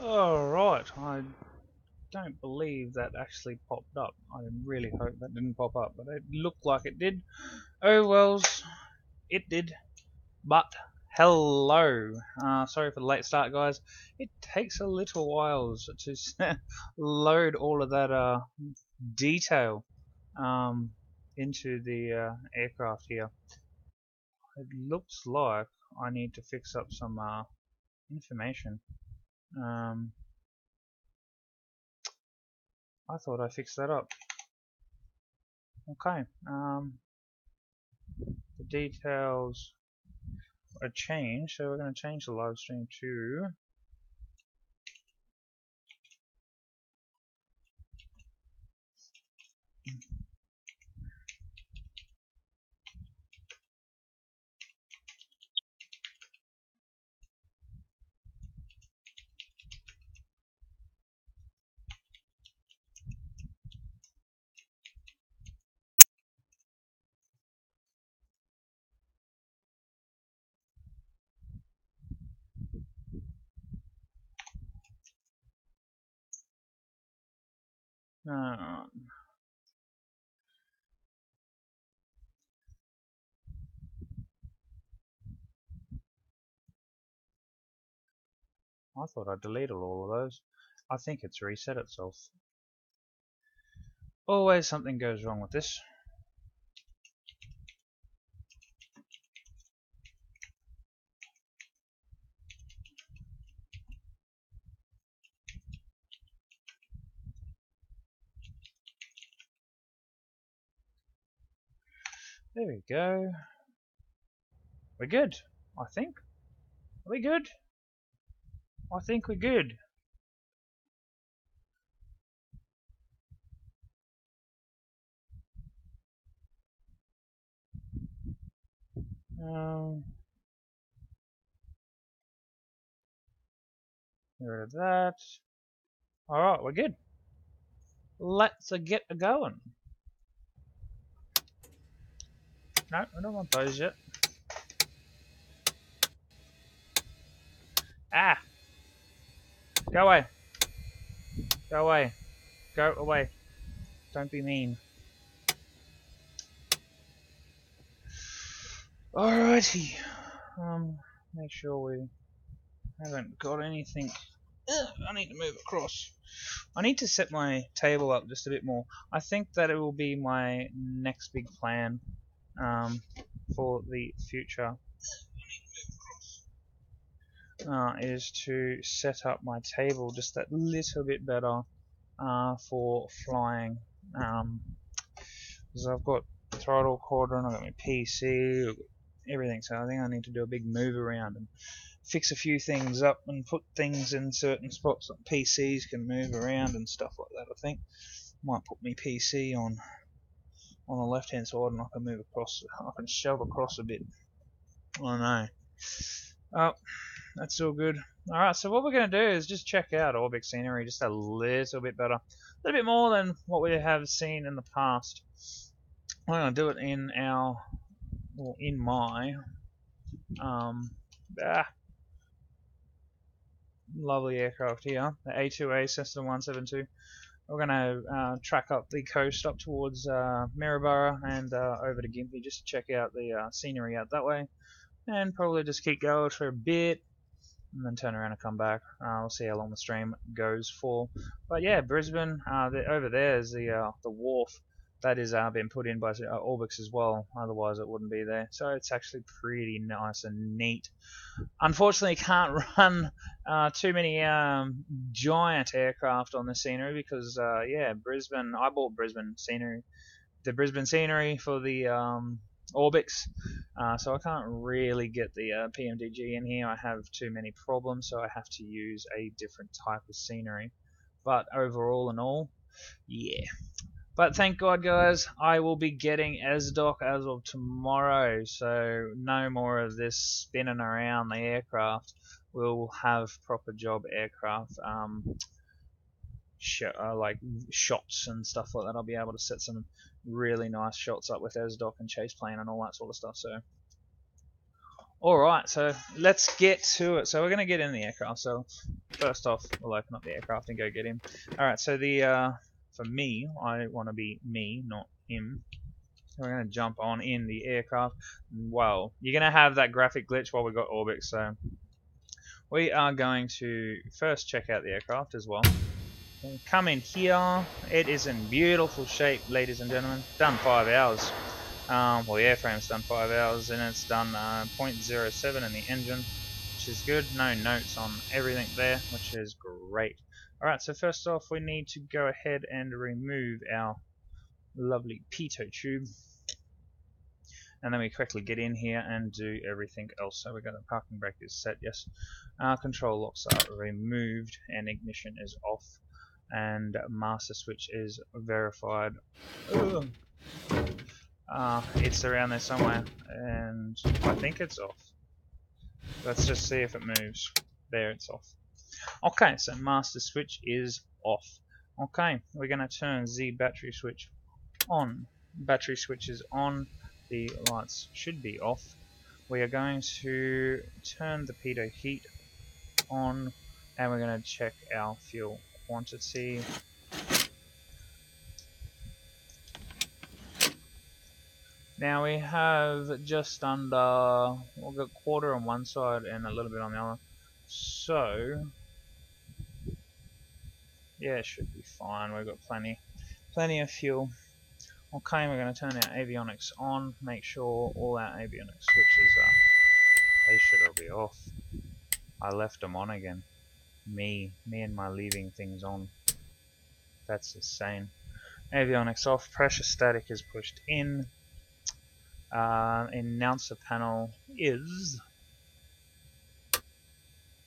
Alright, I don't believe that actually popped up. I really hope that didn't pop up, but it looked like it did. Oh wells, it did. But, hello. Sorry for the late start, guys. It takes a little while to load all of that detail into the aircraft here. It looks like I need to fix up some information. I thought I fixed that up. Okay, the details are changed, so we're going to change the live stream to um, I thought I deleted all of those. I think it's reset itself. Always something goes wrong with this. There we go. We're good, I think. Are we good? I think we're good. Get rid of that. Alright, we're good. Let's get going. No, I don't want those yet. Ah! Go away. Go away. Go away. Don't be mean. Alrighty. Make sure we haven't got anything. I need to move across. I need to set my table up just a bit more. I think that it will be my next big plan for the future. Is to set up my table just that little bit better for flying. Because I've got throttle quadrant, I've got my PC, I've got everything, so I think I need to do a big move around and fix a few things up and put things in certain spots that PCs can move around and stuff like that. I think might put my PC on the left hand side and I can move across, I can shove across a bit. I don't know. Oh, that's all good. Alright, so what we're going to do is just check out ORBX scenery just a little bit better. A little bit more than what we have seen in the past. I'm going to do it in our, or in my, lovely aircraft here, the H.O.T.A.S Cessna 172. We're going to track up the coast up towards Maryborough and over to Gympie just to check out the scenery out that way. And probably just keep going for a bit and then turn around and come back. We'll see how long the stream goes for. But yeah, Brisbane, over there is the wharf that is been put in by ORBX as well, otherwise it wouldn't be there. So it's actually pretty nice and neat. Unfortunately, can't run too many giant aircraft on the scenery because yeah, Brisbane. I bought Brisbane scenery, the Brisbane scenery for the ORBX, so I can't really get the PMDG in here. I have too many problems, so I have to use a different type of scenery. But overall and all, yeah. But thank God, guys, I will be getting SDoc as of tomorrow, so no more of this spinning around the aircraft. We'll have proper job aircraft, like shots and stuff like that. I'll be able to set some really nice shots up with SDoc and chase plane and all that sort of stuff. So Alright, so let's get to it. So we're going to get in the aircraft. So first off, we'll open up the aircraft and go get him. Alright, so for me, I want to be me, not him. So we're going to jump on in the aircraft. Well, you're going to have that graphic glitch while we've got ORBX, so we are going to first check out the aircraft as well. Come in here. It is in beautiful shape, ladies and gentlemen. Done 5 hours. Well, the airframe's done 5 hours, and it's done 0.07 in the engine, which is good. No notes on everything there, which is great. Alright, so first off, we need to go ahead and remove our lovely pitot tube. And then we quickly get in here and do everything else. So we got the parking brake is set, yes. Control locks are removed, and ignition is off. And master switch is verified. It's around there somewhere, and I think it's off. Let's just see if it moves. There, it's off. Okay, so master switch is off. Okay, we're going to turn the battery switch on. Battery switch is on. The lights should be off. We are going to turn the pitot heat on, and we're going to check our fuel quantity. Now we have just under, we've got quarter on one side and a little bit on the other. So, yeah, it should be fine. We've got plenty of fuel. Okay, we're going to turn our avionics on. Make sure all our avionics switches they should all be off. I left them on again. Me and my leaving things on. That's insane. Avionics off. Pressure static is pushed in. Announcer panel is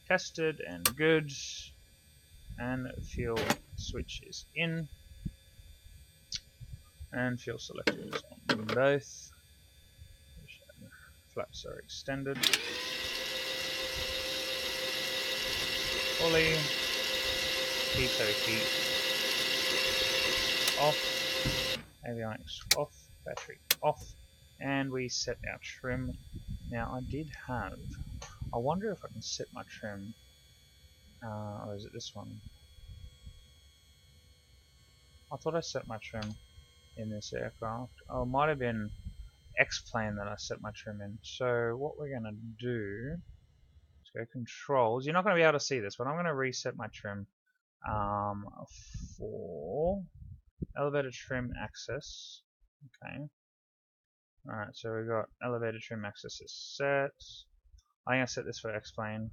tested and good, and fuel switch is in, and fuel selector is on both. Flaps are extended fully. Pitot heat off, avionics off, battery off. And we set our trim. Now I wonder if I can set my trim, or is it this one? I thought I set my trim in this aircraft. Oh, it might have been X-plane that I set my trim in. So what we're going to do, let's go controls. You're not going to be able to see this, but I'm going to reset my trim for elevator trim access. Okay. Alright, so we've got elevator trim access is set. I'm going to set this for X-plane.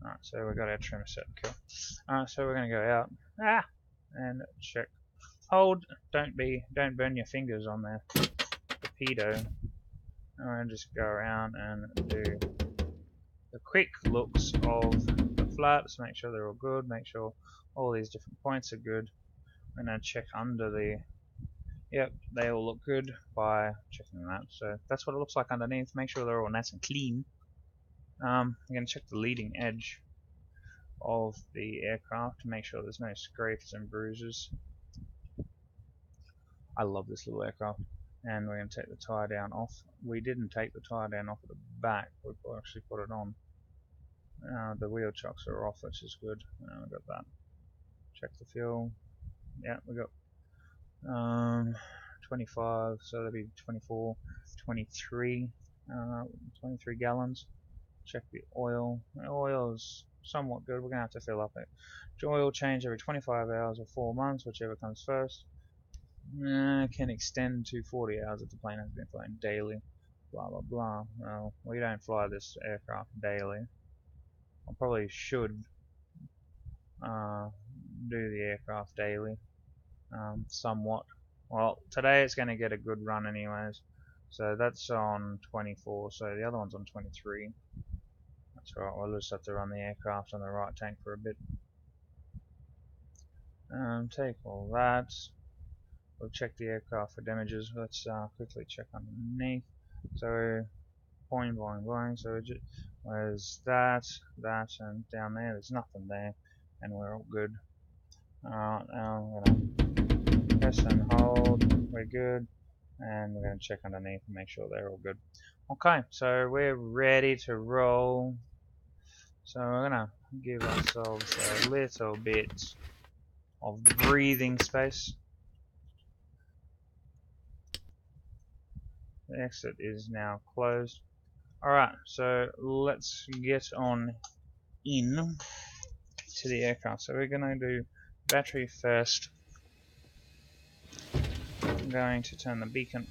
Alright, so we've got our trim set. Cool. Alright, so we're going to go out and check. Hold, don't burn your fingers on the pitot. And we're going to just go around and do the quick looks of the flaps, make sure they're all good, make sure all these different points are good. I'm going to check under the. Yep, they all look good by checking that. So that's what it looks like underneath. Make sure they're all nice and clean. I'm going to check the leading edge of the aircraft to make sure there's no scrapes and bruises. I love this little aircraft. And we're going to take the tire down off. We didn't take the tire down off at the back. We actually put it on. The wheel chocks are off, which is good. We got that. Check the fuel. Yeah, we got 25, so that'll be 24, 23, 23 gallons. Check the oil. The oil is somewhat good. We're going to have to fill up it. Oil change every 25 hours or 4 months, whichever comes first. Can extend to 40 hours if the plane has been flying daily. Blah blah blah. Well, we don't fly this aircraft daily. I probably should do the aircraft daily. Somewhat. Well, today it's going to get a good run anyways. So that's on 24, so the other one's on 23. That's right, we'll just have to run the aircraft on the right tank for a bit. Take all that. We'll check the aircraft for damages. Let's quickly check underneath. So, boing, boing, boing. So, there's that, and down there, there's nothing there. And we're all good. Alright, now I'm going to press and hold. We're good. And we're going to check underneath and make sure they're all good. Okay, so we're ready to roll. So we're going to give ourselves a little bit of breathing space. The exit is now closed. Alright, so let's get on in to the aircraft. So we're going to do battery first. I'm going to turn the beacon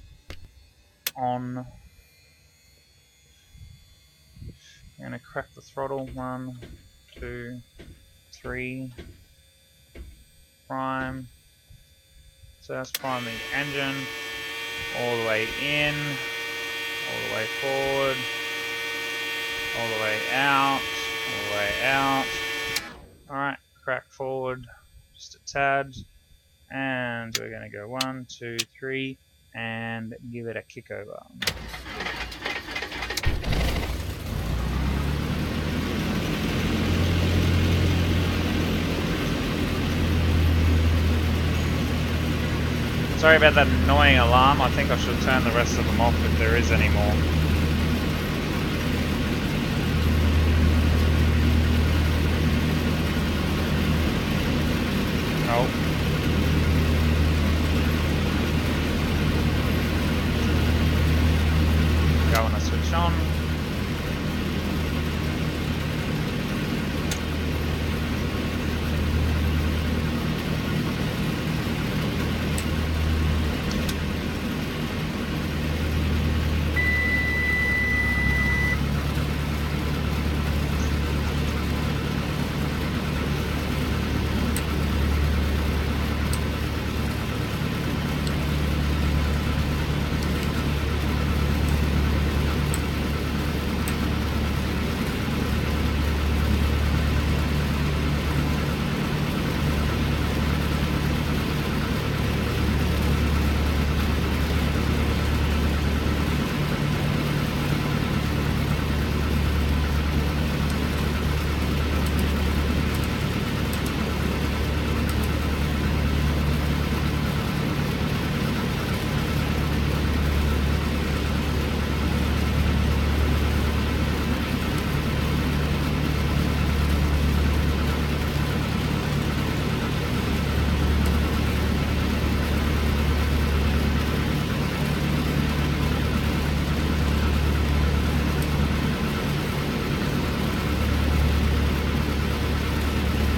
on. I'm going to crack the throttle. 1, 2, 3. Prime. So that's priming the engine. All the way in. All the way forward. All the way out. All the way out. Alright, crack forward just a tad. And we're going to go 1, 2, 3. And give it a kick over. Sorry about that annoying alarm. I think I should turn the rest of them off if there is any more. Oh. Go and switch on.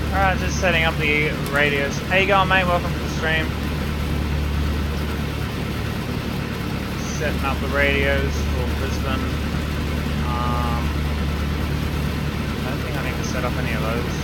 Alright, just setting up the radios. How you going, mate? Welcome to the stream. Setting up the radios for Brisbane. I don't think I need to set up any of those.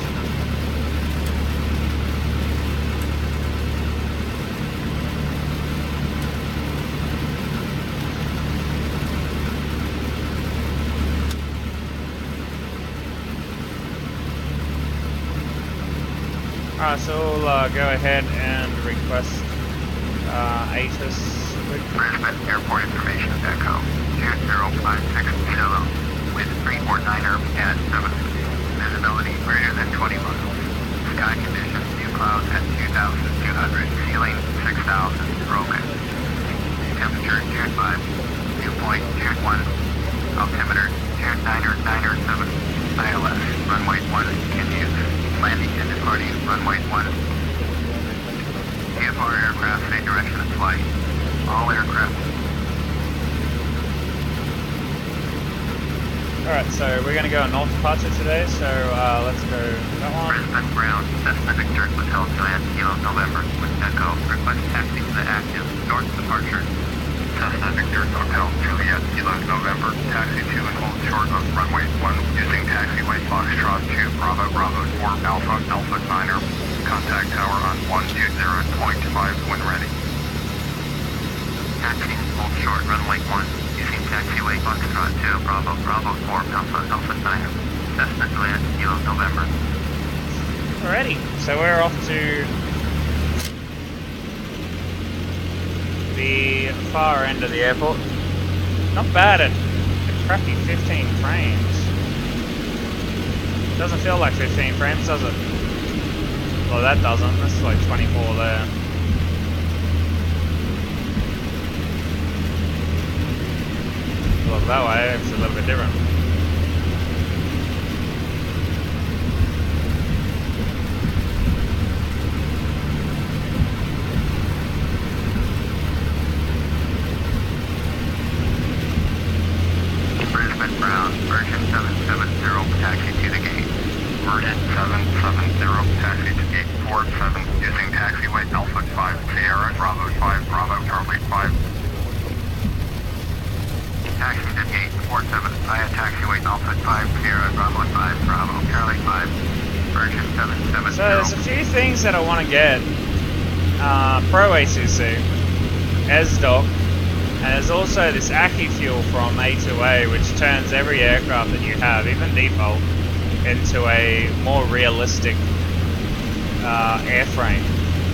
Alright, so we'll go ahead and request H.O.T.A.S. Brisbane Airport Information Echo 20560 with 349er at 7. Visibility greater than 20 miles. Sky conditions, new clouds at 2,200. Ceiling 6,000. Broken. Temperature Tier 5. Dew point Tier 1. Altimeter Tier 997. ILS runway 1 in use. Landing and departing runway 1. VFR aircraft in direction of flight. All aircraft. Alright, so we're going to go north departure today, so let's go that one. Brisbane ground, Cessna Victor Hotel Giant Kilo November with Echo. Request taxi to the active north departure. Cessna Victor Hotel Juliet Kilo November. Taxi to and hold short of runway 1 using taxiway Foxtrot 2 Bravo Bravo 4 Alpha Alpha Niner. Contact tower on 120.5 when ready. Taxi hold short runway 1 using taxiway Foxtrot 2 Bravo Bravo 4 Alpha Alpha Niner. Cessna Juliet Kilo November. Alrighty, so we're off to the far end of the airport. Not bad at a crappy 15 frames. Doesn't feel like 15 frames, does it? Well, that doesn't. That's like 24 there. look that way, it's a little bit different. Brisbane Brown, Virgin 770, taxi to the gate. Virgin 770, taxi to gate 47, using taxiway Alpha 5, Sierra, Bravo 5, Bravo, Charlie 5. Taxi to gate 47, via taxiway Alpha 5, Sierra, Bravo 5, Bravo, Charlie 5, Virgin 770. So there's a few things that I want to get. Pro ACC, S-Dock, and there's also this Aki fuel from H.O.T.A.S, which turns every aircraft that you have, even default, into a more realistic airframe.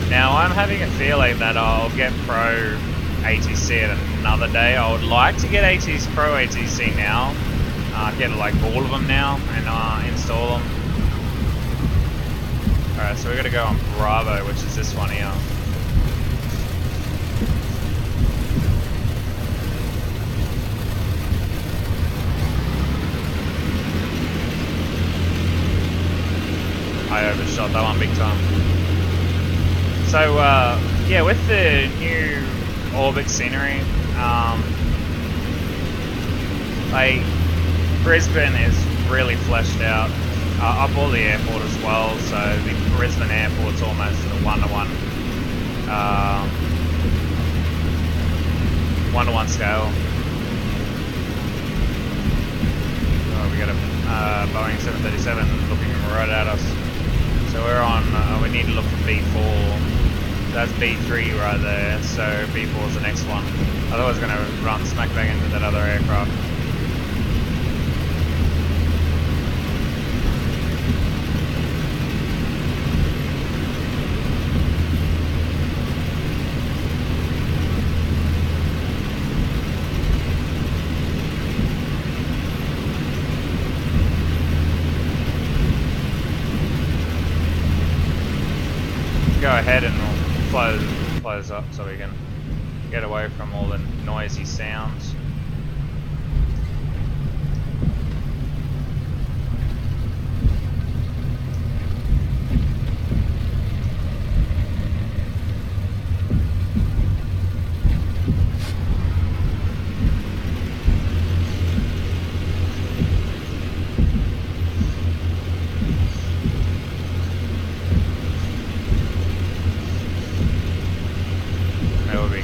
Now I'm having a feeling that I'll get Pro ATC at another day. I would like to get Pro ATC now, get like all of them now and install them. Alright, so we're gonna go on Bravo, which is this one here. I overshot that one big time. So yeah, with the new ORBX scenery, like Brisbane is really fleshed out. I bought the airport as well, so the Brisbane airport's almost a one-to-one scale. Oh, we got a Boeing 737 looking right at us. So we're on, we need to look for B4. That's B3 right there, so B4 is the next one. Otherwise we're going to run smack bang into that other aircraft. Go ahead and we'll close up so we can get away from all the noisy sounds.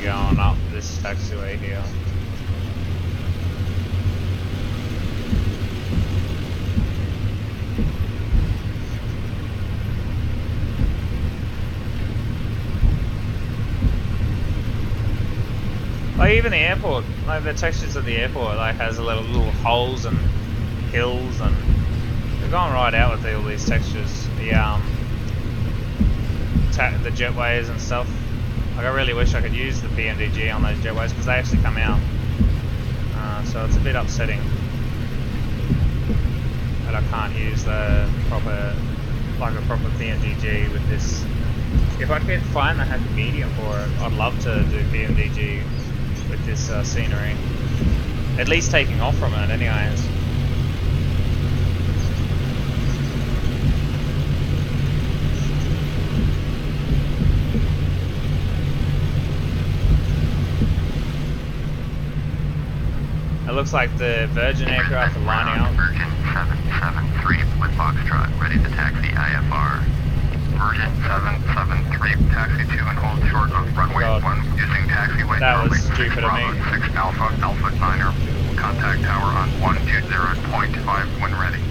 Going up this taxiway here. Like even the airport, like the textures of the airport, like has a little holes and hills, and they're going right out with all these textures. The jetways and stuff. Like I really wish I could use the PMDG on those jetways because they actually come out. So it's a bit upsetting that I can't use the proper PMDG with this. If I could find the happy medium for it, I'd love to do PMDG with this scenery. At least taking off from it anyways. It looks like the Virgin aircraft are lining up. Virgin 773 with Foxtrot, ready to taxi IFR. Virgin 773, taxi to and hold short of runway 1 using taxiway. That was stupid of me. 6 Alpha, Alpha 9er. Contact tower on 120.5 when ready.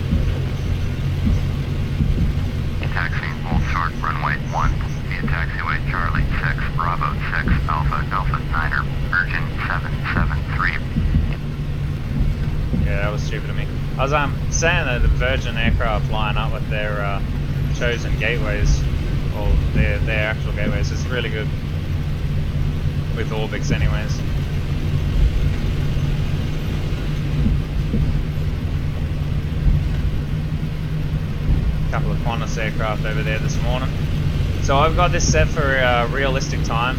Taxi, hold short, runway 1 via taxiway Charlie 6, Bravo 6, Alpha, Alpha 9er. Virgin 773. Yeah, that was stupid of me. I was saying that the Virgin aircraft line up with their chosen gateways, or their actual gateways. It's really good with ORBX anyways. A couple of Qantas aircraft over there this morning. So I've got this set for realistic time.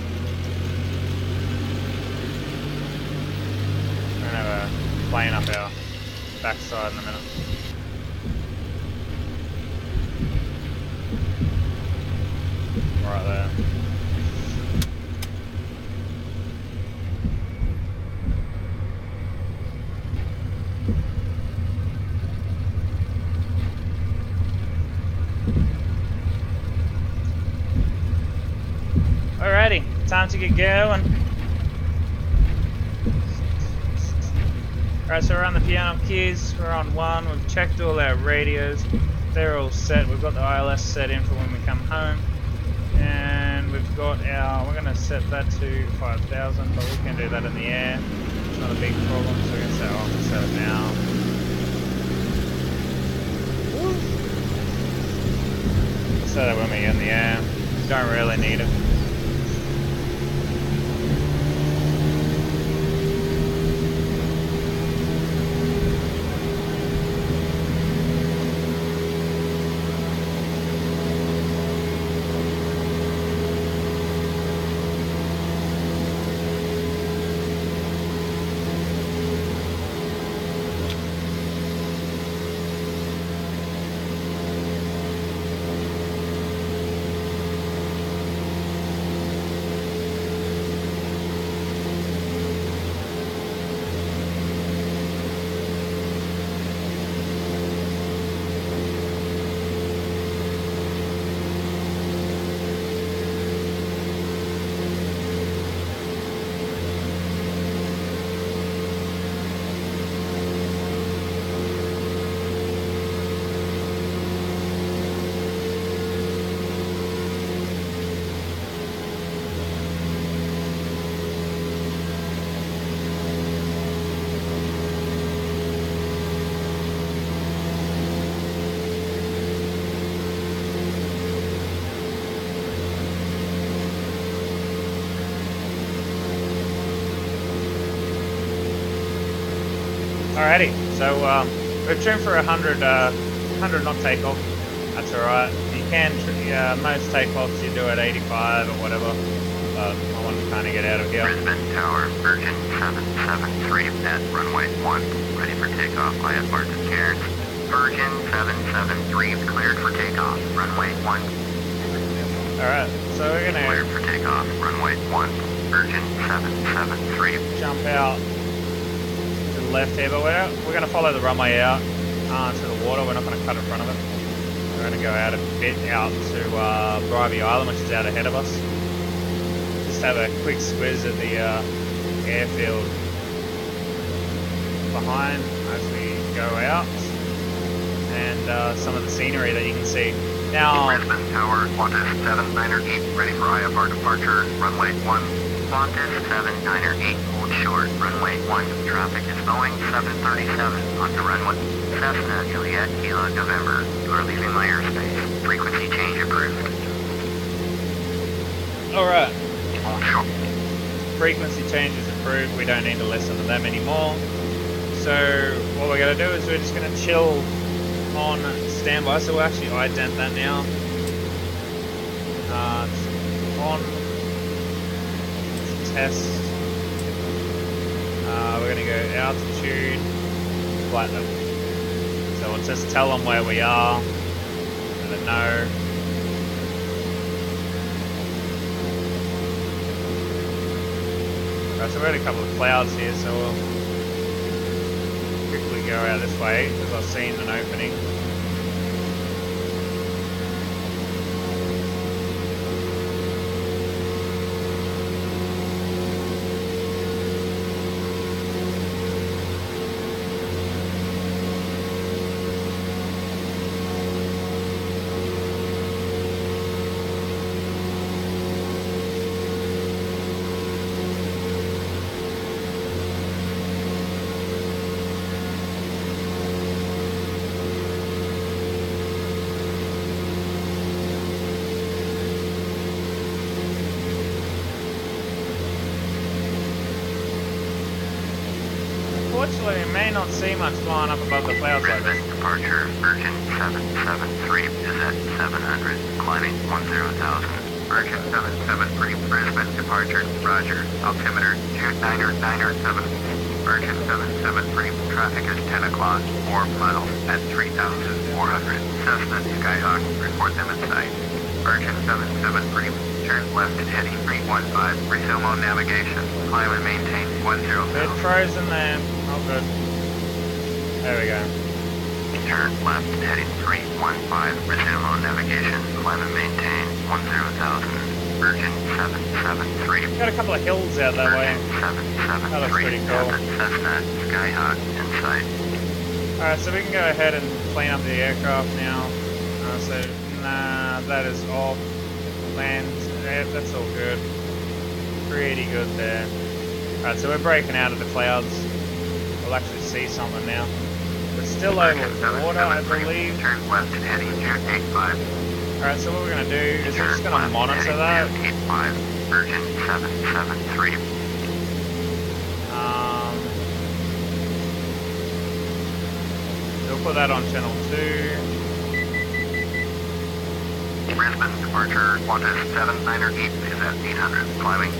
plane up our backside in a minute. Right there. Alrighty, time to get going. Alright, so we're on the piano keys, we're on 1, we've checked all our radios, they're all set, we've got the ILS set in for when we come home, and we've got our, we're going to set that to 5,000, but we can do that in the air, it's not a big problem, so we're going to say, oh, we'll set it now. We'll set it when we get in the air, don't really need it. Alrighty, so we've tuned for 100 knot takeoff. That's alright. You can, most takeoffs you do at 85 or whatever, but I want to kind of get out of here. Brisbane Tower, Virgin 773 at runway 1, ready for takeoff. IFR to chairs. Virgin 773 cleared for takeoff, runway 1. Alright, so we're going to cleared for takeoff, runway 1. Virgin 773. Jump out to the left here, but we're going to follow the runway out to the water. We're not going to cut in front of it. We're going to go out a bit out to Bribey Island, which is out ahead of us. Just have a quick squiz at the airfield behind as we go out, and some of the scenery that you can see. Now, Brisbane Tower, Qantas 798, ready for IFR departure, runway 1. Qantas 798, hold short, runway 1. Traffic is Boeing 737 onto runway. Cessna Juliet Kilo November. You are leaving my airspace. Frequency change approved. alright. Hold short. Frequency change is approved. We don't need to listen to them anymore. So what we're going to do is we're just going to chill on standby. So we'll actually ident that now. On test. We're going to go altitude, flight level. So we'll just tell them where we are. Let them know. Right, so we're at a couple of clouds here, so we'll quickly go out this way because I've seen an opening. Unfortunately, we may not see much flying up above the clouds like this. Brisbane departure, Virgin 773 is at 700, climbing 10,000. Virgin 773, Brisbane departure, roger. Altimeter 2997. Virgin 773, traffic is 10 o'clock, 4 miles at 3,400. Cessna Skyhawk, report them in sight. Virgin 773, turn left at heading 315, resume on navigation, climb and maintain 10,000. Bit frozen there. Oh good. There we go. Turn left at heading 315, resume on navigation, climb and maintain 10,000. Virgin 773. Got a couple of hills out that way. That looks pretty cool. Cessna Skyhawk in sight. Alright, so we can go ahead and clean up the aircraft now. That is off. Land, yeah, that's all good. Pretty good there. Alright, so we're breaking out of the clouds. We'll actually see something now. We're still over water, I believe. Turn left at heading 285. Alright, so what we're going to do is we're just going to monitor that. 285, Virgin 773. We'll put that on channel 2. Brisbane departure, Qantas 798 is at 800, climbing.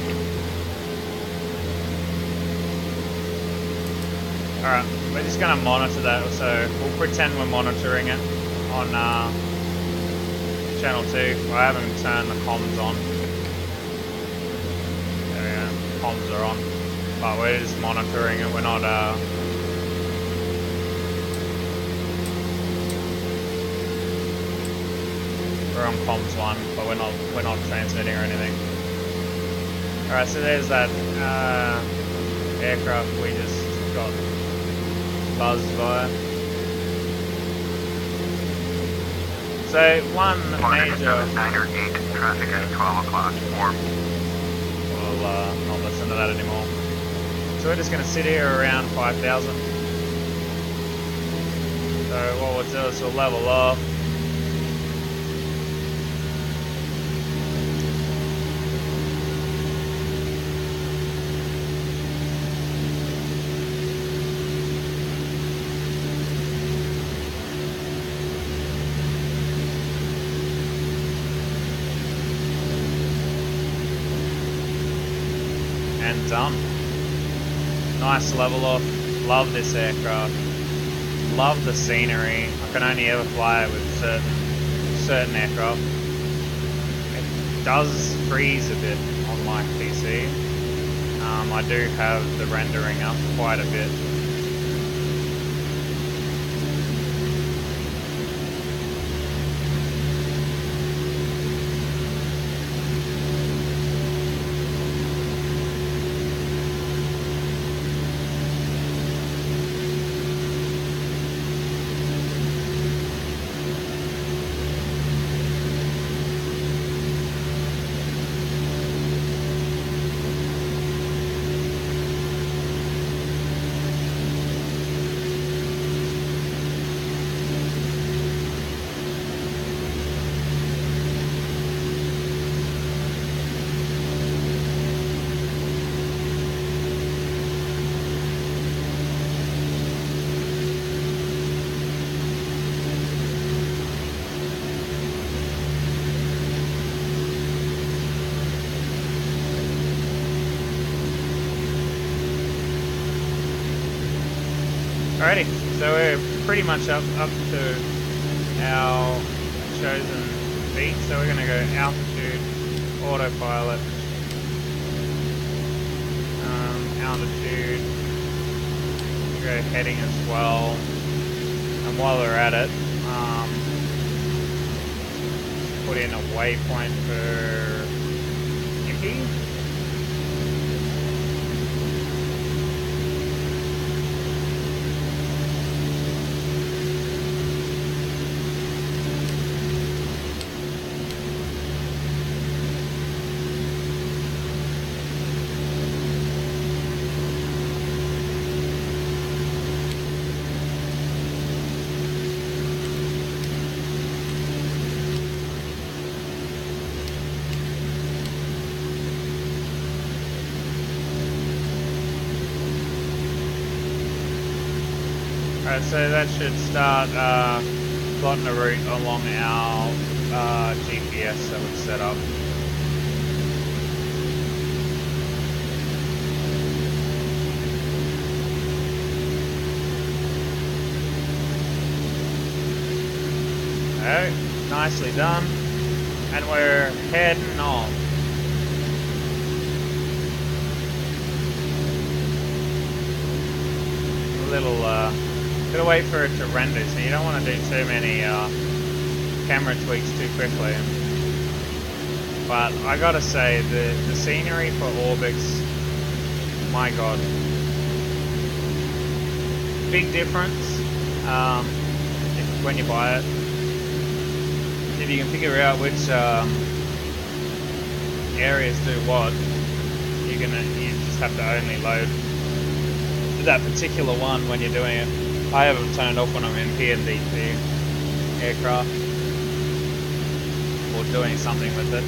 Alright, we're just going to monitor that, so we'll pretend we're monitoring it on channel 2. I haven't turned the comms on. There we go, comms are on. But we're just monitoring it, we're not we're on comms 1, but we're not transmitting or anything. Alright, so there's that aircraft we just got buzzed via. So one major. 908, traffic at 12 o'clock. We'll not listen to that anymore. So we're just going to sit here around 5,000. So what we'll do is we'll level off. And done. Nice level off. Love this aircraft. Love the scenery. I can only ever fly it with certain aircraft. It does freeze a bit on my PC. I do have the rendering up quite a bit. Alrighty, so we're pretty much up to our chosen feet, so we're going to go altitude, autopilot, altitude, go heading as well, and while we're at it, put in a waypoint for Gympie. Alright, so that should start plotting a route along our GPS that we've set up. nicely done, and we're heading off. Gotta wait for it to render, so you don't want to do too many camera tweaks too quickly. But I gotta say, the scenery for ORBX, my god, big difference when you buy it. If you can figure out which areas do what, you just have to only load that particular one when you're doing it. I have it turned off when I'm in PND2 aircraft or doing something with it.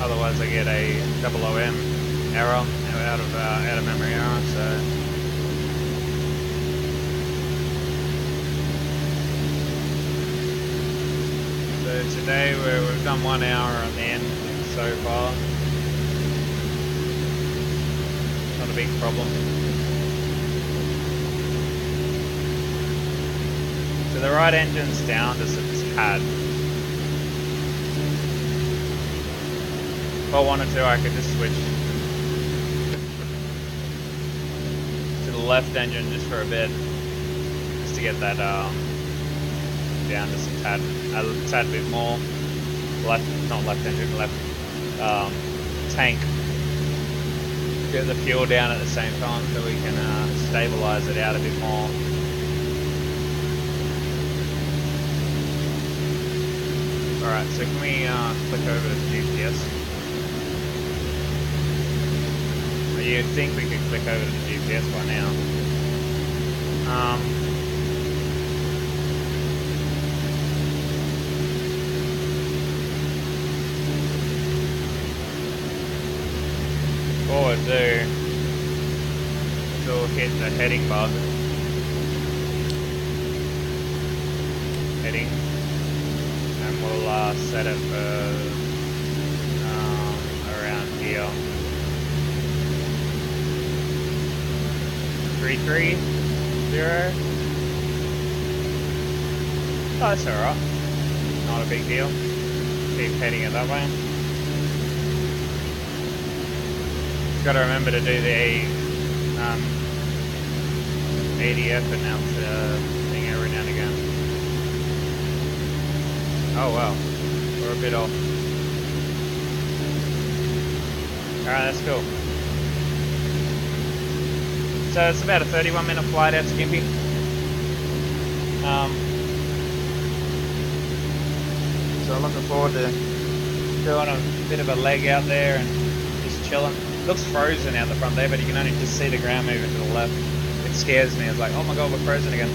Otherwise I get a OOM error out of memory error. So today we've done 1 hour on the end so far. Not a big problem. So the right engine's down just a tad. If I wanted to, I could just switch to the left engine just for a bit, just to get that down just a tad bit more. Not left engine, left tank. Get the fuel down at the same time so we can stabilize it out a bit more. Alright, so can we click over to GPS? You'd think we could click over to the GPS by now. What we'll do is we'll hit the heading button. Heading. And we'll set it for around here. 330. Oh, that's alright. Not a big deal. Keep heading it that way. Got to remember to do the ADF announce thing every now and again. Oh wow, we're a bit off. Alright, that's cool. So it's about a 31-minute flight out to Gympie. So I'm looking forward to doing a bit of a leg out there and just chilling. Looks frozen out the front there, but you can only just see the ground moving to the left. It scares me. It's like, oh my god, we're frozen again.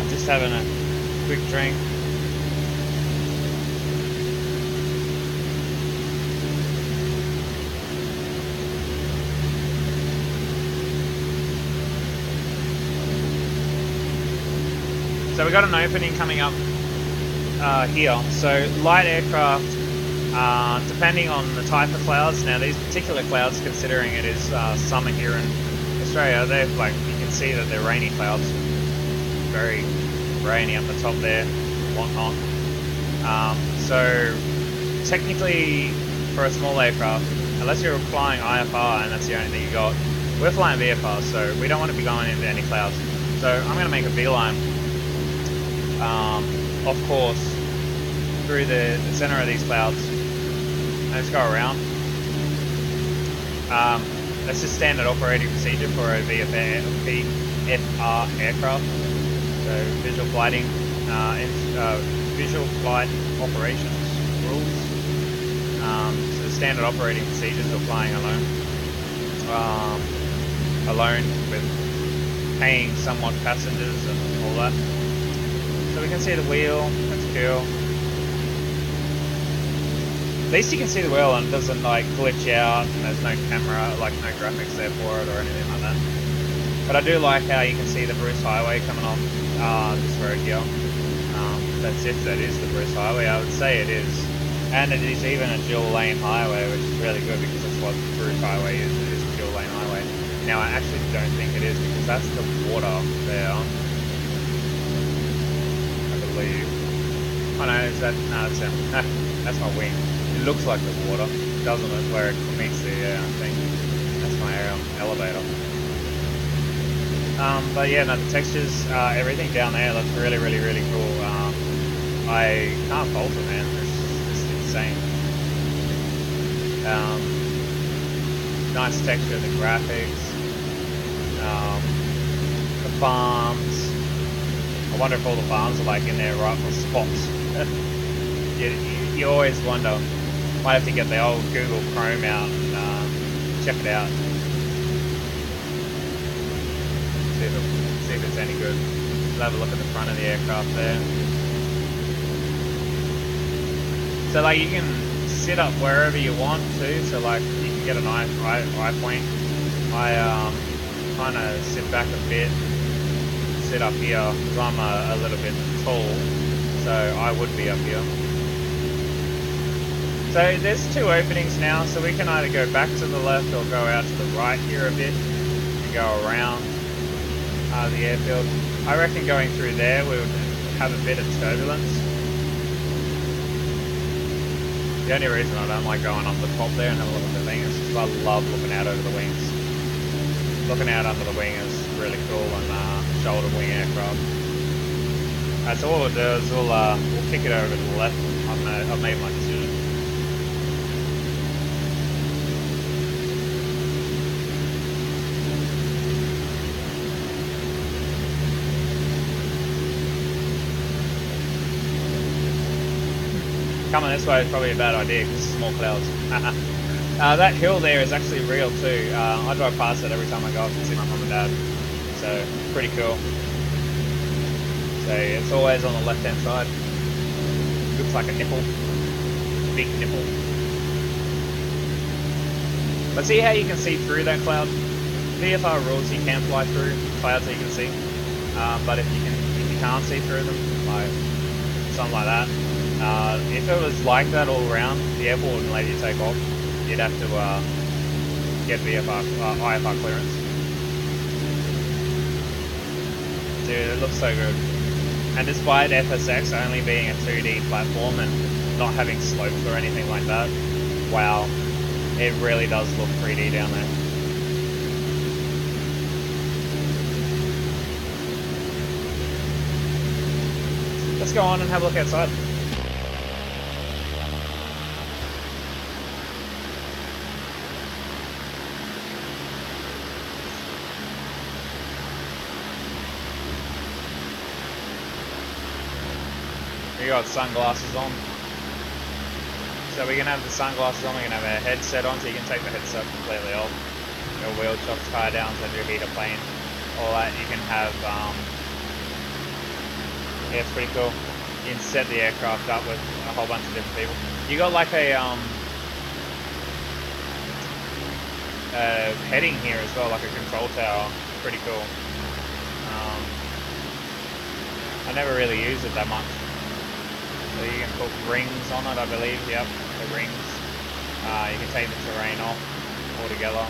Just having a quick drink. So we got an opening coming up here. So light aircraft, depending on the type of clouds. Now these particular clouds, considering it is summer here in Australia, they're like, you can see that they're rainy clouds. Very rainy up the top there, whatnot. So technically, for a small aircraft, unless you're flying IFR and that's the only thing you got, we're flying VFR, so we don't want to be going into any clouds. So I'm going to make a beeline, of course, through the center of these clouds. Let's go around. That's just standard operating procedure for a VFR aircraft. So visual flighting, visual flight operations rules. So the standard operating procedures for flying alone. Alone with paying somewhat passengers and all that. So we can see the wheel. That's cool. At least you can see the wheel and it doesn't like glitch out and there's no camera, like no graphics there for it or anything like that. But I do like how you can see the Bruce Highway coming on this road here. that sifter is the Bruce Highway. I would say it is. And it is even a dual lane highway, which is really good because that's what the Bruce Highway is. It is a dual lane highway. Now I actually don't think it is because that's the water there. I believe. Oh no, is that? No, that's my wing. It looks like the water, doesn't it? Where it meets the thing. That's my elevator. But yeah, no, the textures, everything down there looks really, really, really cool. I can't fault it, man. It's insane. Nice texture of the graphics. The farms. I wonder if all the farms are like in their rightful spots. you always wonder. Might have to get the old Google Chrome out and check it out. See if it's any good. We'll have a look at the front of the aircraft there. So like you can sit up wherever you want to. So like you can get a nice eye point. I kind of sit back a bit, sit up here because I'm a little bit tall. So I would be up here. So there's two openings now. So we can either go back to the left or go out to the right here a bit and go around the airfield. I reckon going through there we would have a bit of turbulence. The only reason I don't like going up the top there and have a look at the thing is because I love looking out over the wings. Looking out under the wing is really cool on shoulder wing aircraft. So what we'll do is we'll kick it over to the left. I've made my decision. Coming this way is probably a bad idea because it's small clouds. That hill there is actually real too. I drive past it every time I go up and see my mum and dad. So, pretty cool. So, it's always on the left hand side. Looks like a nipple. Big nipple. But see how you can see through that cloud? VFR rules you can fly through clouds that you can see. But if you can't see through them, like something like that, if it was like that all around, the airport wouldn't let you take off. You'd have to get IFR clearance. Dude, it looks so good. And despite FSX only being a 2D platform and not having slopes or anything like that, wow, it really does look 3D down there. Let's go on and have a look outside. We got sunglasses on. So we can have the sunglasses on, we can have a headset on, so you can take the headset completely off. Your wheel chocks, tire downs, and your heater plane. All that you can have, yeah, it's pretty cool. You can set the aircraft up with a whole bunch of different people. You got like a heading here as well, like a control tower. Pretty cool. I never really use it that much. So you can put rings on it, I believe. Yep, the rings. You can take the terrain off altogether.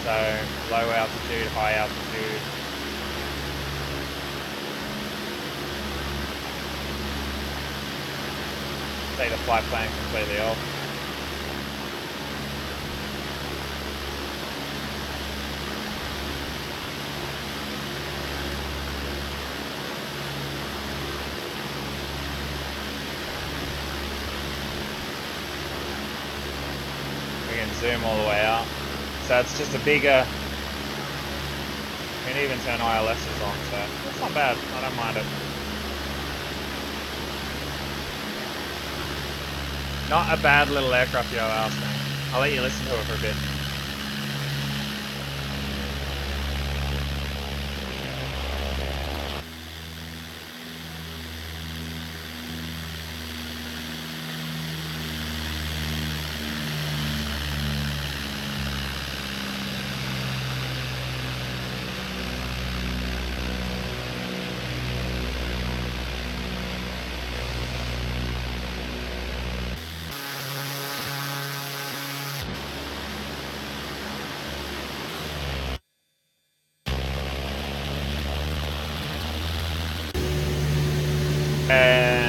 So low altitude, high altitude. Take the flight plan completely off. Zoom all the way out. So it's just a bigger, you can even turn ILSs on, so that's not bad, I don't mind it. Not a bad little aircraft, you ask me. I'll let you listen to it for a bit.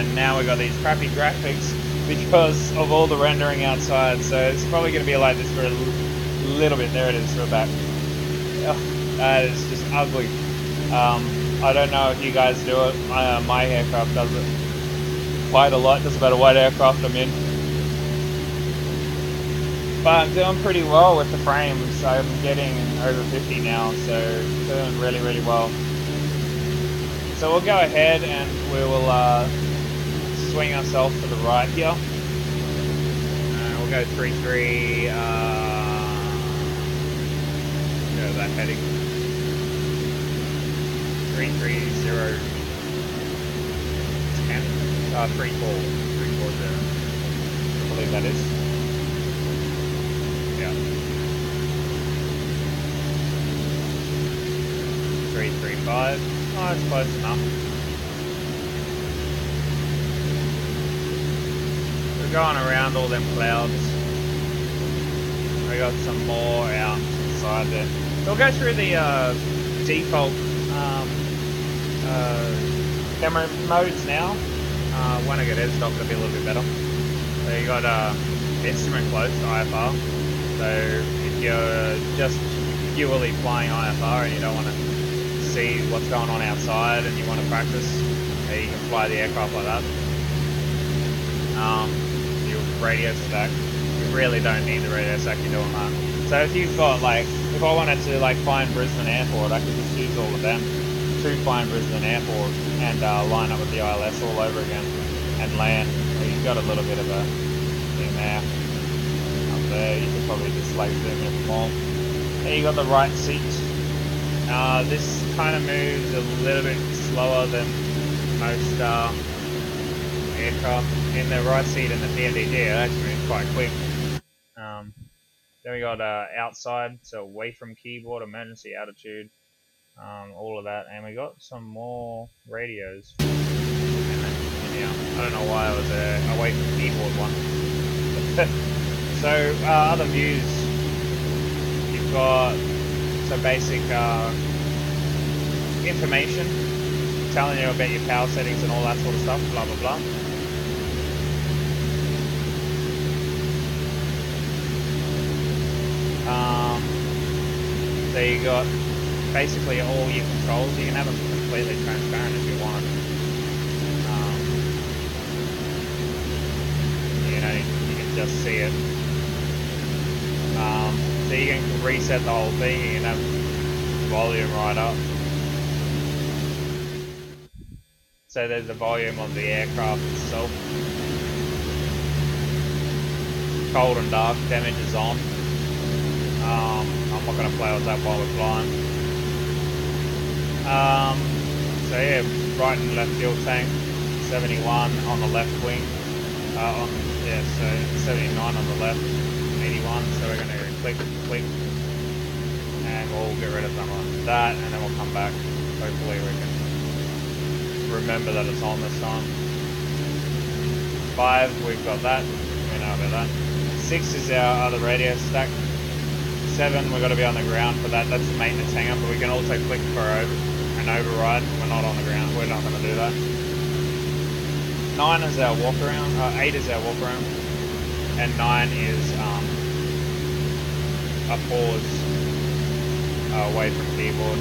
and now we got these crappy graphics because of all the rendering outside. So it's probably going to be like this for a little bit. There it is, we're back. Oh, that is just ugly. I don't know if you guys do it. My aircraft does it quite a lot. Doesn't matter what aircraft I'm in. But I'm doing pretty well with the frames. I'm getting over 50 now, so doing really, really well. So we'll go ahead and we will swing ourselves to the right here. We'll go 3-3. Go that heading. 330 10. 340. I believe that is. Yeah. 335. Oh, that's close enough. We're going around all them clouds. We got some more out inside there. So we'll go through the default camera modes now. When I get headstock, it'll be a little bit better. So you got instrument close to IFR. So if you're just purely flying IFR and you don't want to see what's going on outside and you want to practice, you can fly the aircraft like that. Your radio stack, you really don't need the radio stack, you're doing that. So if you've got like, if I wanted to like find Brisbane Airport, I could just use all of them to find Brisbane Airport and line up with the ILS all over again and land. So you've got a little bit of a thing there. Up there, you could probably just like zoom in more. There you got the right seat. This kind of moves a little bit slower than most aircraft. In the right seat in the PMDG, it actually moves quite quick. Then we got outside, so away from keyboard, emergency altitude, all of that, and we got some more radios. And then, yeah, I don't know why I was away from keyboard one. So other views, you've got some basic information telling you about your power settings and all that sort of stuff, blah blah blah. So you got basically all your controls. You can have them completely transparent if you want. You know, you can just see it. So you can reset the whole thing. You can have volume right up. So there's the volume of the aircraft itself. Cold and dark, damage is on. I'm not going to play with that while we're flying. So yeah, right and left fuel tank, 71 on the left wing. So 79 on the left, 81. So we're going to click, and we'll get rid of some of that, and then we'll come back. Hopefully we can remember that it's on this time. 5, we've got that. We know about that. 6 is our other radio stack. 7, we've got to be on the ground for that. That's the maintenance hangar, but we can also click for an override. We're not on the ground. We're not going to do that. 9 is our walk around. 8 is our walk around, and 9 is a pause away from keyboard.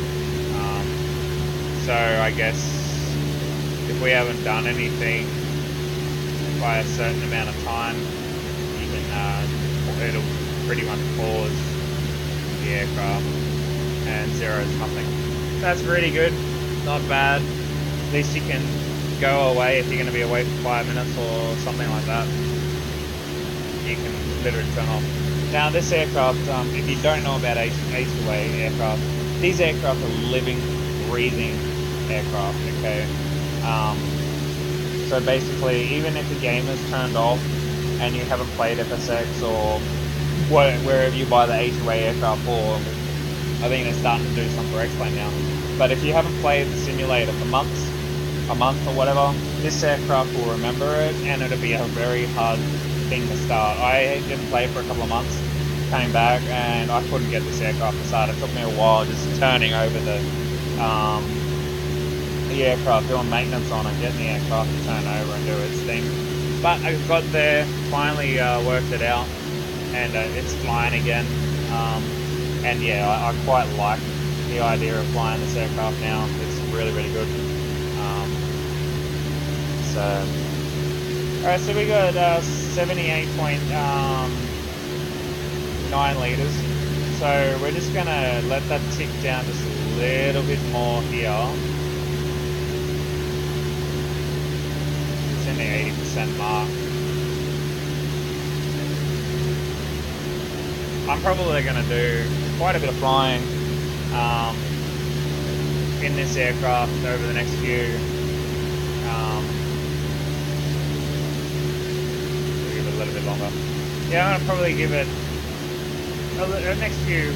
So I guess if we haven't done anything by a certain amount of time, you can it'll pretty much pause the aircraft and zeros nothing. That's really good, not bad. At least you can go away if you're going to be away for 5 minutes or something like that. You can literally turn off. Now this aircraft, if you don't know about H.O.A.S aircraft, these aircraft are living, breathing aircraft, okay? So basically, even if the game is turned off and you haven't played FSX or wherever you buy the H.O.A.S aircraft for, I think they're starting to do some for X-Plane now. But if you haven't played the simulator for months, a month or whatever, this aircraft will remember it, and it'll be a very hard thing to start. I didn't play it for a couple of months, came back, and I couldn't get this aircraft to start. It took me a while just turning over the the aircraft, doing maintenance on it, getting the aircraft to turn over and do its thing. But I got there, finally worked it out, and it's flying again. And yeah, I quite like the idea of flying this aircraft now. It's really, really good. Alright, so we got 78.9 litres. So we're just gonna let that tick down just a little bit more here. It's in the 80% mark. I'm probably gonna do quite a bit of flying in this aircraft over the next few. Give it a little bit longer. Yeah, I'm gonna probably give it the next few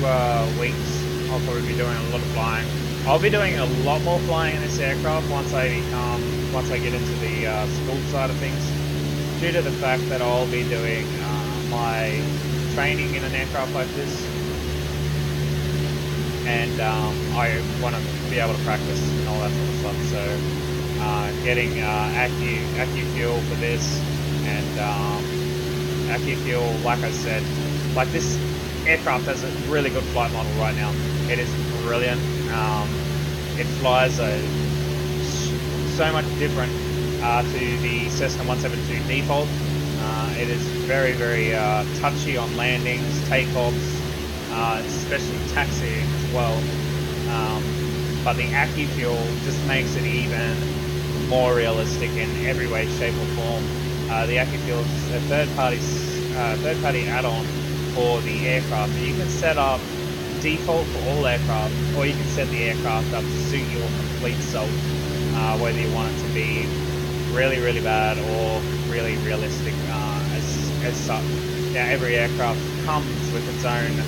weeks. I'll probably be doing a lot of flying. I'll be doing a lot more flying in this aircraft once I get into the school side of things, due to the fact that I'll be doing my training in an aircraft like this, and I want to be able to practice and all that sort of stuff. So getting Accu fuel for this, and Accu fuel, like I said, like this aircraft has a really good flight model right now. It is brilliant. It flies so much different to the Cessna 172 default. It is very, very touchy on landings, takeoffs, especially taxiing as well. But the Accu fuel just makes it even more realistic in every way, shape or form. The Accu fuel is a third-party add-on for the aircraft. And you can set up default for all aircraft, or you can set the aircraft up to suit your complete self, whether you want it to be really, really bad or really realistic as such. Now, every aircraft comes with its own.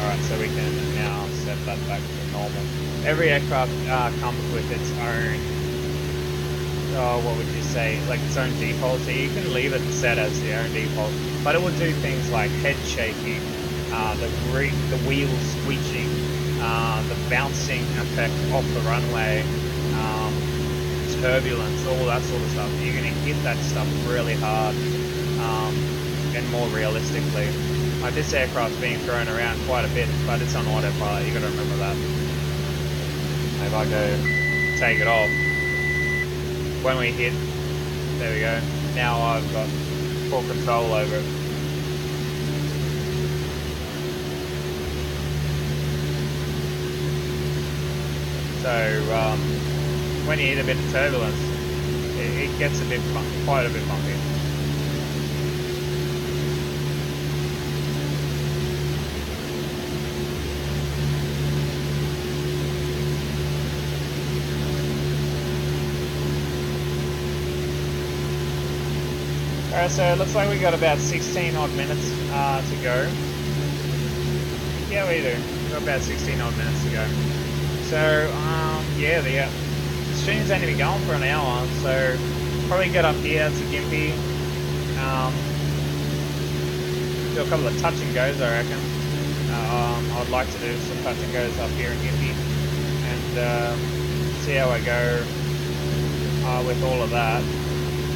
Alright, so we can now set that back to normal. Every aircraft comes with its own, what would you say, like its own default. So you can leave it set as the own default, but it will do things like head shaking, the wheels squeeching, the bouncing effect off the runway, turbulence, all that sort of stuff. You're going to hit that stuff really hard and more realistically. Like this aircraft's being thrown around quite a bit, but it's on autopilot. You got to remember that. If I go take it off, when we hit, there we go. Now I've got full control over it. So when you hit a bit of turbulence, it gets a bit quite a bit funky. Alright, so it looks like we got about 16 odd minutes to go. Yeah, we do. We've got about 16 odd minutes to go. So, yeah, the stream's only been going for an hour, so probably get up here to Gympie. Do a couple of touch and goes, I reckon. I'd like to do some touch and goes up here in Gympie and see how I go with all of that.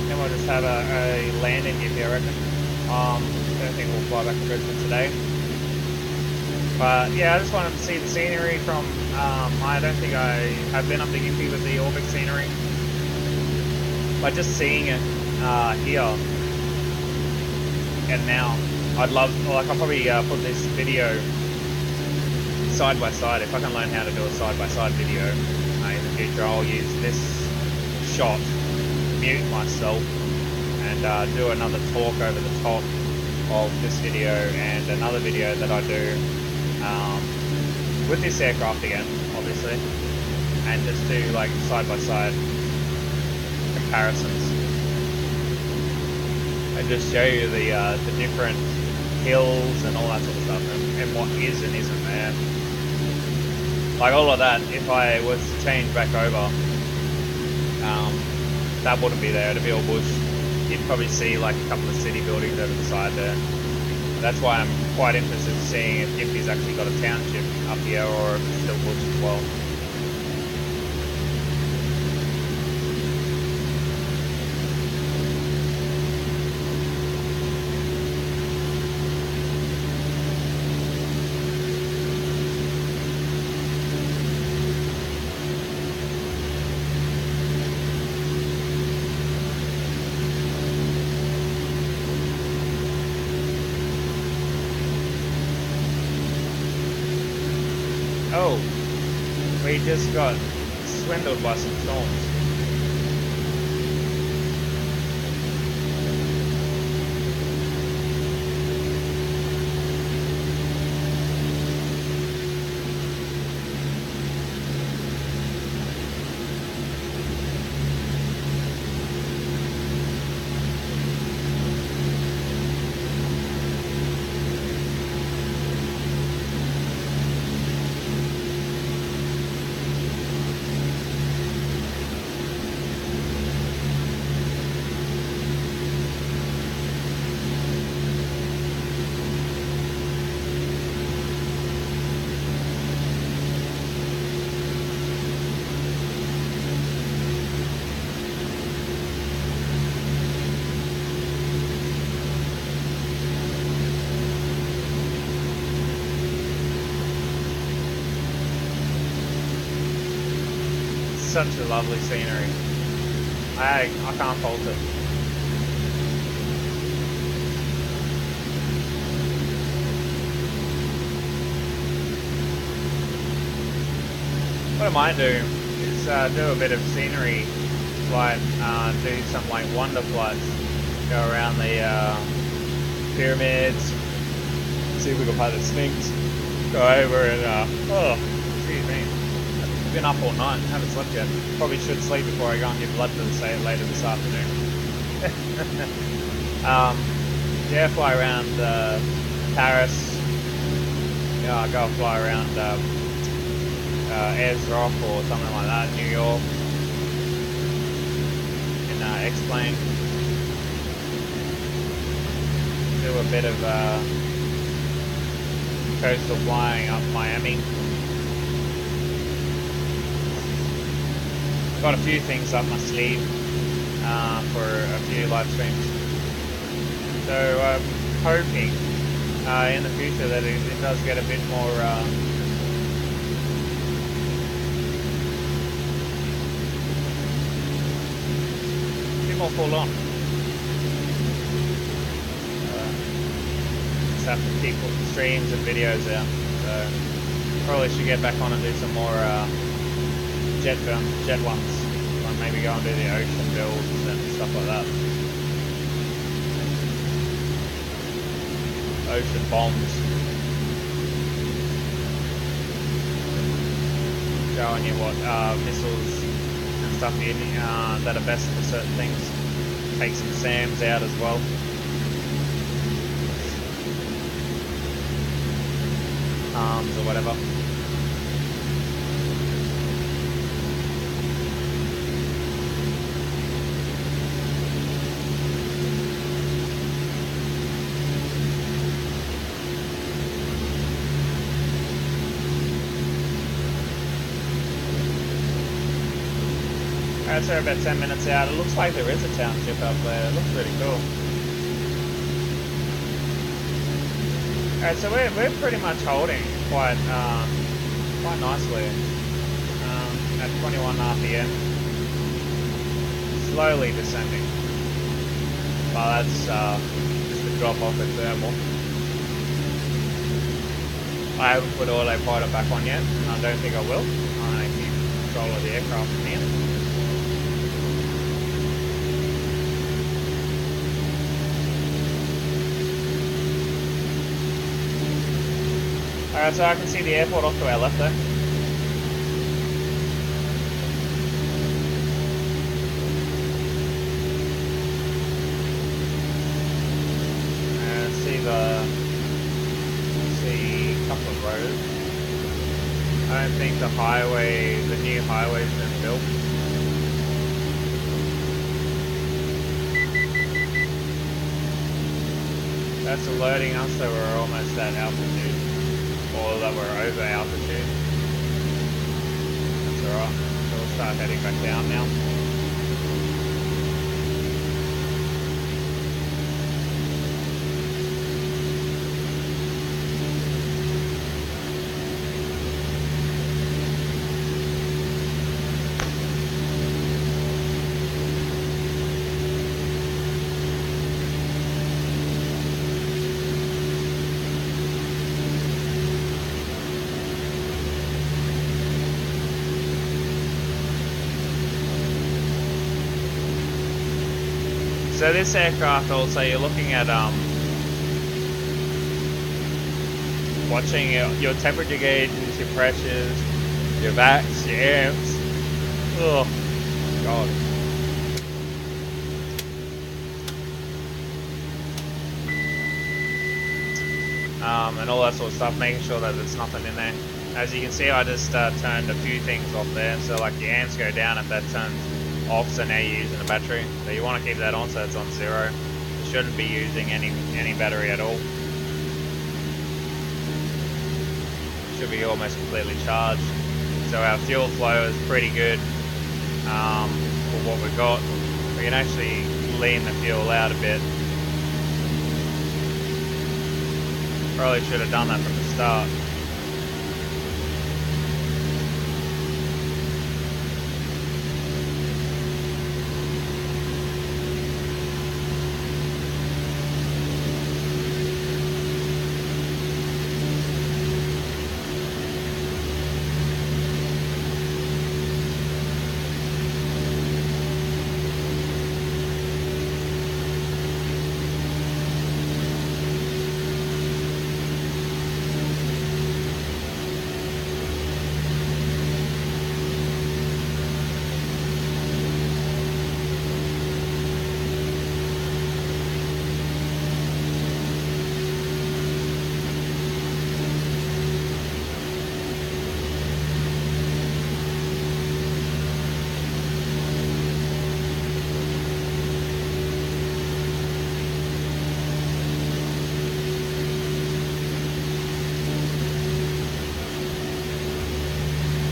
Then we'll just have a land in Gympie, I reckon. I don't think we'll fly back to Brisbane today. But yeah, I just wanted to see the scenery from, I don't think I have been up to Gympie with the ORBX scenery. But just seeing it here and now, I'd love, like I'll probably put this video side by side. If I can learn how to do a side by side video in the future, I'll use this shot, mute myself, and do another talk over the top of this video and another video that I do with this aircraft again, obviously, and just do like side by side comparisons and just show you the different hills and all that sort of stuff, and what is and isn't there. Like all of that, if I was to change back over, that wouldn't be there. It'd be all bush. You'd probably see like a couple of city buildings over the side there. that's why I'm quite interested in seeing if Gympie's actually got a township up here or if it's still bush as well. Oh, we just got swindled by some storms. Such a lovely scenery. I can't fault it. What I might do is do a bit of scenery flight, do some like wonder flights, go around the pyramids, see if we can find the Sphinx, go over and oh, excuse me. Been up all night, haven't slept yet. Probably should sleep before I go and give blood to the state later this afternoon. Yeah, fly around Paris. Yeah, go fly around Ayers Rock or something like that, New York. And X-plane. Do a bit of coastal flying up Miami. Got a few things up my sleeve for a few live streams, so I'm hoping in the future that it does get a bit more full on. Just have to keep putting streams and videos out, so probably should get back on and do some more jet ones, like maybe go and do the ocean builds and stuff like that. Ocean bombs. Showing you what missiles and stuff that are best for certain things. Take some SAMs out as well. Arms or whatever. Alright, so we're about 10 minutes out. It looks like there is a township up there. It looks really cool. Alright, so we're pretty much holding quite nicely at 21 RPM. Slowly descending. Well, that's just a drop off at thermal. I haven't put autopilot back on yet, and I don't think I will. I'm going to keep control of the aircraft from here. Alright, so I can see the airport off to our left there. And see a couple of roads. I don't think the new highway's been built. That's alerting us that we're almost at altitude, or that we're over altitude. That's alright. So we'll start heading back down now. So this aircraft also, you're looking at watching your temperature gauges, your pressures, your VACs, your amps. Oh god. And all that sort of stuff, making sure that there's nothing in there. As you can see, I just turned a few things off there, so like the amps go down if that turns off, so now you're using a battery. So you want to keep that on so it's on 0. You shouldn't be using any battery at all. Should be almost completely charged. So our fuel flow is pretty good for what we've got. We can actually lean the fuel out a bit. Probably should have done that from the start.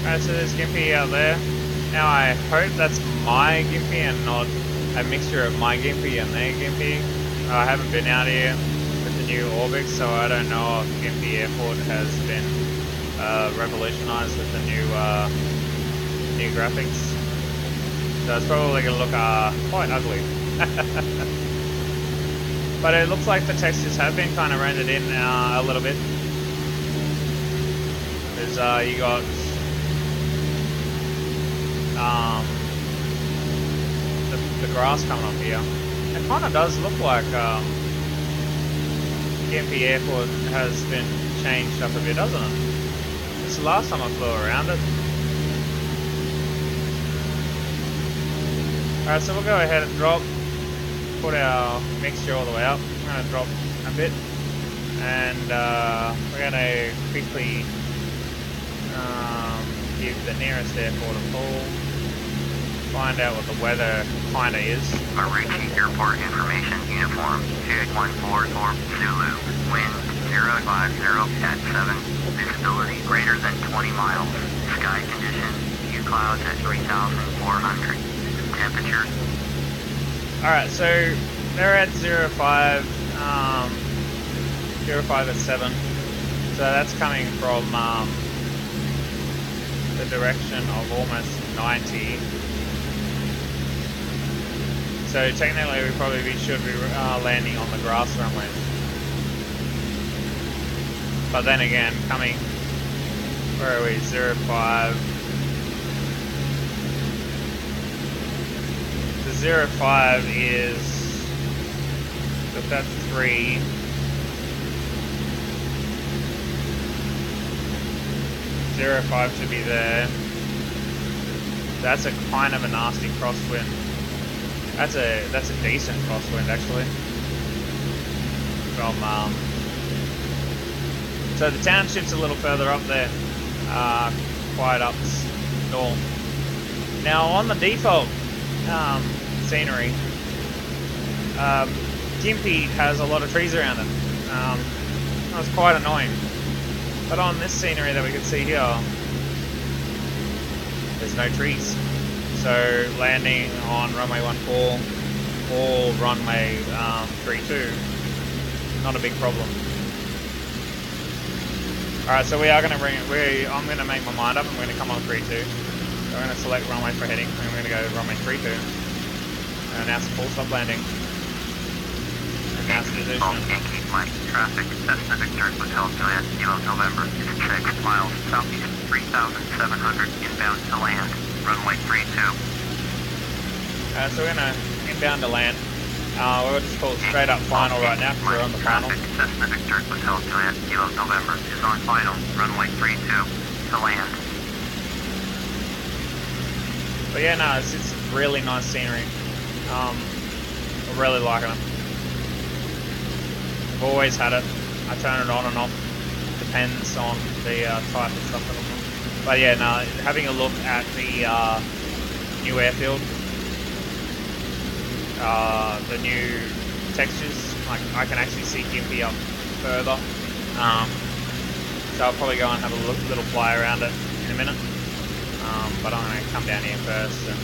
Alright, so there's Gimpy out there. Now I hope that's my Gimpy and not a mixture of my Gimpy and their Gimpy. I haven't been out here with the new ORBX, so I don't know if Gimpy Airport has been revolutionized with the new graphics. So it's probably going to look quite ugly. But it looks like the textures have been kind of rendered in a little bit. There's you got the grass coming up here. It kind of does look like Gimpy Airport has been changed up a bit, doesn't it? It's the last time I flew around it. Alright, so we'll go ahead and drop, put our mixture all the way up. I'm going to drop a bit, and we're going to quickly give the nearest airport a call, find out what the weather kind of is. Reaching airport information uniform 2814 Zulu, wind 050 at 7, visibility greater than 20 miles, sky condition, few clouds at 3,400, temperature. Alright, so they're at 05, 05 at 7, so that's coming from the direction of almost 90. So technically we probably should be landing on the grass runway. But then again, coming, where are we, 05. The 05 is, if that's 3, .05 should be there. That's a kind of a nasty crosswind. That's a decent crosswind actually. From so the township's a little further up there, quite up north. Now on the default scenery, Gimpy has a lot of trees around it. That was quite annoying. But on this scenery that we can see here, there's no trees. So landing on runway 14 or runway 32, not a big problem. Alright, so we are going to bring it, I'm going to make my mind up, I'm going to come on 32. So I'm going to select runway for heading, and we're going to go runway 32. And announce full stop landing. Announce position. Yankee Mike, traffic, Cessna Victor, Hotel Juliet, Kilo November, 6 miles southeast, 3,700, inbound to land, runway 32. So we're going to inbound to land. We'll just call it straight up final right now because we're on the final. Cessna Victor, Hotel Juliet, Kilo November is on final, runway 32 to land. But yeah, no, it's really nice scenery. I'm really liking it. I've always had it. I turn it on and off. Depends on the type of stuff that I'm on. But yeah, no, having a look at the new airfield. The new textures, like I can actually see Gympie up further, so I'll probably go and have a little fly around it in a minute, but I'm going to come down here first and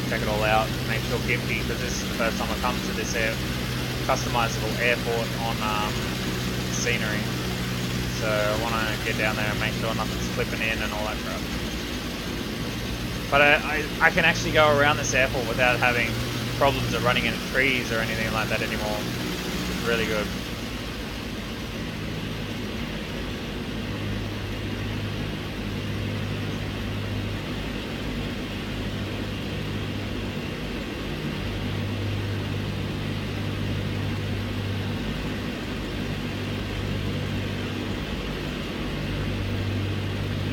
check it all out, make sure Gympie, because this is the first time I come to this customizable airport on scenery, so I want to get down there and make sure nothing's flipping in and all that crap. But I can actually go around this airport without having problems of running into trees or anything like that anymore. It's really good.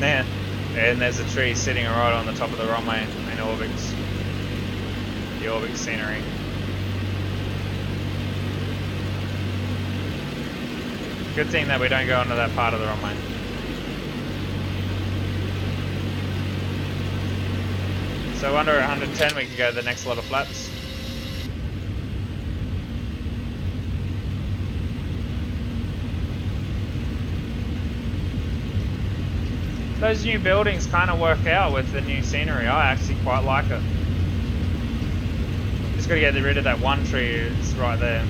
There. And there's a tree sitting right on the top of the runway in ORBX. The ORBX scenery. Good thing that we don't go into that part of the runway. So under 110 we can go the next lot of flaps. Those new buildings kind of work out with the new scenery. I actually quite like it. Just got to get rid of that one tree, it's right there.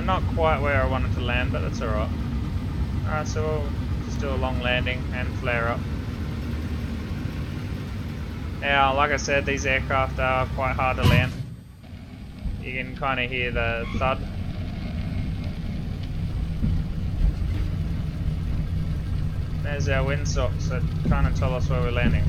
Not quite where I wanted to land, but that's alright. Alright, so we'll just do a long landing and flare up. Now, like I said, these aircraft are quite hard to land. You can kind of hear the thud. There's our windsocks that kind of tell us where we're landing.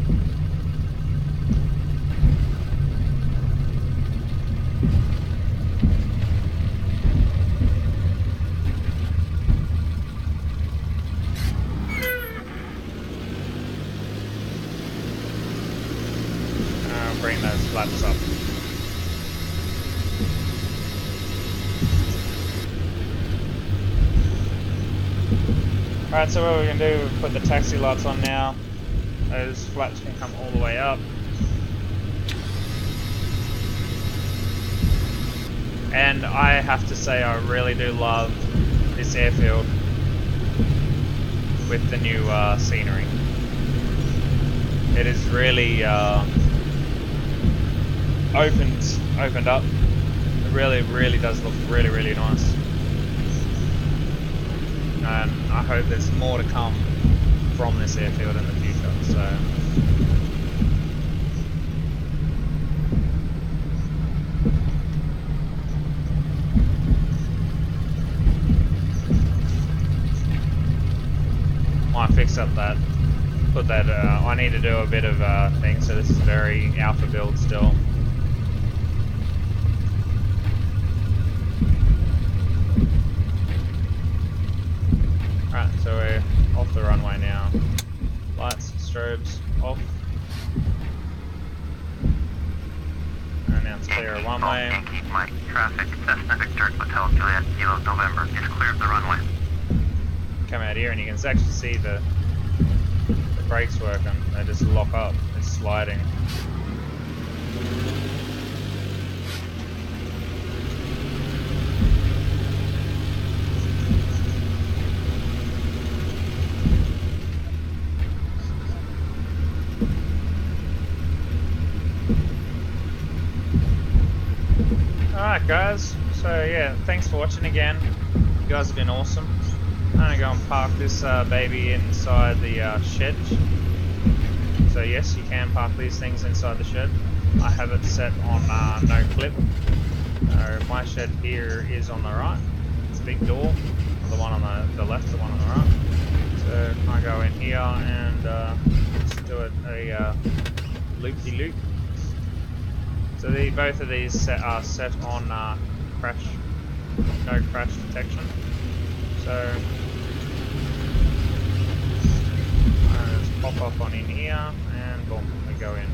Bring those flaps up. Alright, so what we can do, put the taxi lights on now. Those flaps can come all the way up. And I have to say I really do love this airfield with the new scenery. It is really opened up. It really does look really nice. And I hope there's more to come from this airfield in the future. So might fix up that. Put that. I need to do a bit of thing. So this is very alpha build still. traffic, Cessna Victor, Hotel Juliet, Kilo November, is clear of the runway. Come out here and you can actually see the brakes working. They just lock up. It's sliding. Alright guys, so yeah, thanks for watching again. You guys have been awesome. I'm gonna go and park this baby inside the shed. So yes, you can park these things inside the shed. I have it set on no clip. My shed here is on the right. It's a big door. The one on the left, the one on the right. So I go in here and just do a loop-de-loop. So both of these are set on no crash detection. So I just pop up on in here and boom, we go in.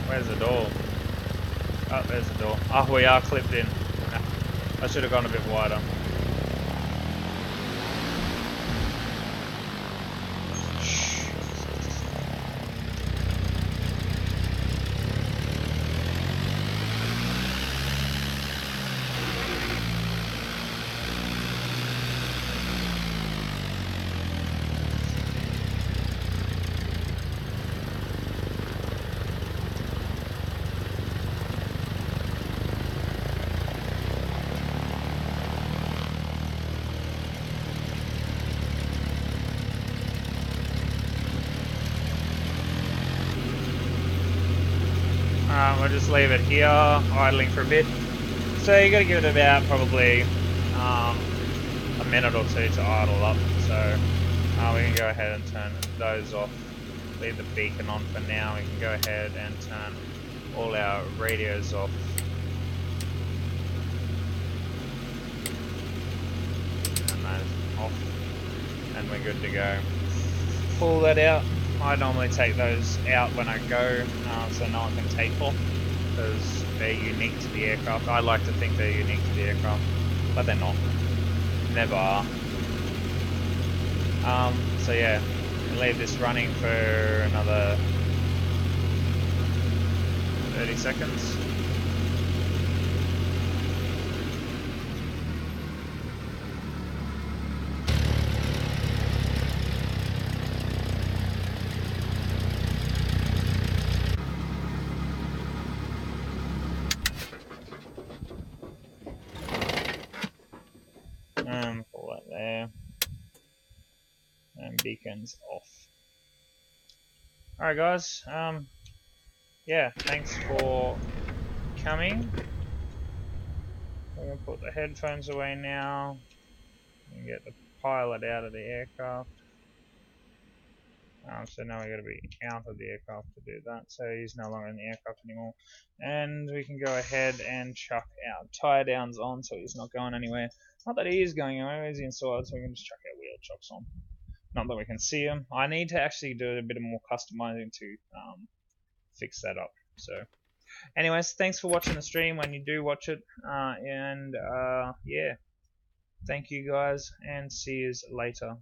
Where's the door? Oh, there's the door. Oh, we are clipped in. I should have gone a bit wider. We'll just leave it here, idling for a bit. So you got to give it about probably a minute or two to idle up. So we can go ahead and turn those off. Leave the beacon on for now. We can go ahead and turn all our radios off. And those off. And we're good to go. Pull that out. I normally take those out when I go, so no one can take off, because they're unique to the aircraft. I like to think they're unique to the aircraft, but they're not. Never are. So yeah, we'll leave this running for another 30 seconds. Pull that there. And beacons off. Alright guys, yeah, thanks for coming. We're going to put the headphones away now and get the pilot out of the aircraft. So now we've got to be out of the aircraft to do that, so he's no longer in the aircraft anymore. And we can go ahead and chuck our tie downs on so he's not going anywhere. Not that he is going anywhere, he's inside, so we can just chuck our wheel chocks on. Not that we can see him. I need to actually do a bit more customizing to fix that up. So, anyways, thanks for watching the stream when you do watch it. Yeah, thank you guys, and see you later.